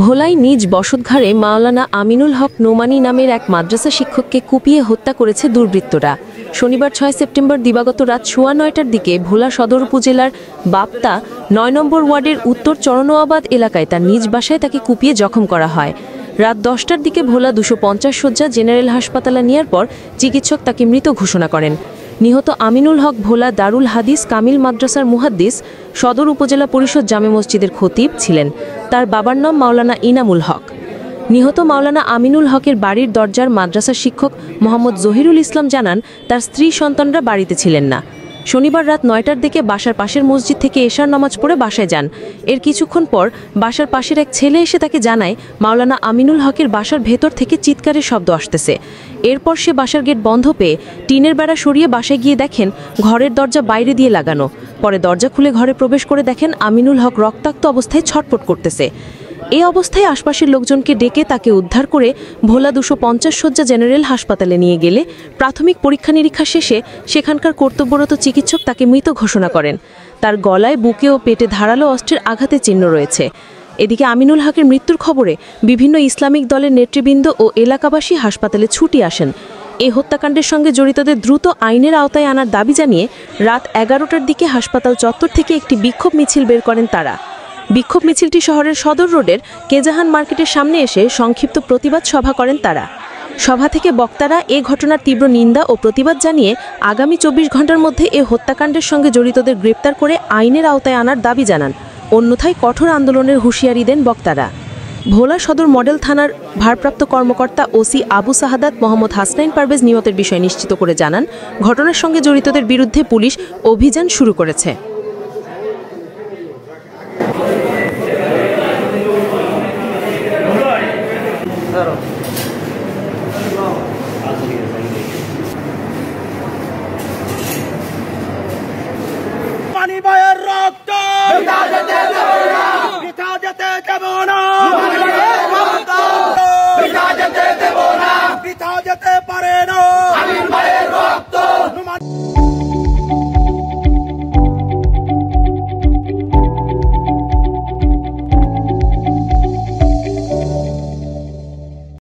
ভোলায় নিজ বসতঘরে মাওলানা আমিনুল হক নোমানী নামের এক মাদ্রাসা শিক্ষককে কুপিয়ে হত্যা করেছে দুর্বৃত্তরা। শনিবার 6 সেপ্টেম্বর দিবাগত রাত 9:15টার দিকে ভোলা সদর উপজেলার বাপ্তা 9 নম্বর ওয়ার্ডের উত্তর চরনোয়াবাদ এলাকায় তার নিজ বাসায় তাকে কুপিয়ে জখম করা হয়। রাত 10টার দিকে ভোলা 250 শয্যা জেনারেল হাসপাতালে নেওয়ার পর চিকিৎসক তাকে মৃত ঘোষণা করেন। নিহত আমিনুল হক ভোলা দারুল হাদিস কামিল মাদ্রাসার মুহাদ্দিস, সদর উপজেলা পরিষদ জামে মসজিদের খতিব ছিলেন। তার বাবার নাম মাওলানা ইনামুল হক। নিহত মাওলানা আমিনুল হকের বাড়ির দরজার মাদ্রাসার শিক্ষক মোহাম্মদ জহিরুল ইসলাম জানান, তার স্ত্রী সন্তানরা বাড়িতে ছিলেন না। শনিবার রাত 9টার দিকে বাসার পাশের মসজিদ থেকে এশার নামাজ পড়ে বাসায় যান। এর কিছুক্ষণ পর বাসার পাশের এক ছেলে এসে তাকে জানায় মাওলানা আমিনুল হকের বাসার ভেতর থেকে চিৎকারের শব্দ আসতেছে। এরপর সে বাসার গেট বন্ধ পেয়ে টিনের বেড়া সরিয়ে বাসায় গিয়ে দেখেন ঘরের দরজা বাইরে দিয়ে লাগানো। পরে দরজা খুলে ঘরে প্রবেশ করে দেখেন আমিনুল হক রক্তাক্ত অবস্থায় ছটফট করতেছে। এই অবস্থায় আশপাশের লোকজনকে ডেকে তাকে উদ্ধার করে ভোলা 250 শয্যা জেনারেল হাসপাতালে নিয়ে গেলে প্রাথমিক পরীক্ষা নিরীক্ষা শেষে সেখানকার কর্তব্যরত চিকিৎসক তাকে মৃত ঘোষণা করেন। তার গলায়, বুকে ও পেটে ধারালো অস্ত্রের আঘাতের চিহ্ন রয়েছে। এদিকে আমিনুল হকের মৃত্যুর খবরে বিভিন্ন ইসলামিক দলের নেতৃবৃন্দ ও এলাকাবাসী হাসপাতালে ছুটে আসেন। এই হত্যাকাণ্ডের সঙ্গে জড়িতদের দ্রুত আইনের আওতায় আনার দাবি জানিয়ে রাত 11টার দিকে হাসপাতাল চত্বর থেকে একটি বিক্ষোভ মিছিল বের করেন তারা। বিক্ষোভ মিছিলটি শহরের সদর রোডের কেজাহান মার্কেটের সামনে এসে সংক্ষিপ্ত প্রতিবাদ সভা করেন তারা। সভা থেকে বক্তারা এ ঘটনার তীব্র নিন্দা ও প্রতিবাদ জানিয়ে আগামী 24 ঘন্টার মধ্যে এ হত্যাকাণ্ডের সঙ্গে জড়িতদের গ্রেপ্তার করে আইনের আওতায় আনার দাবি জানান। অন্যথায় কঠোর আন্দোলনের হুঁশিয়ারি দেন বক্তারা। ভোলা সদর মডেল থানার ভারপ্রাপ্ত কর্মকর্তা ওসি আবু সাহাদাত মোহাম্মদ হাসনাইন পারভেজ নিহতের বিষয় নিশ্চিত করে জানান, ঘটনার সঙ্গে জড়িতদের বিরুদ্ধে পুলিশ অভিযান শুরু করেছে। পানি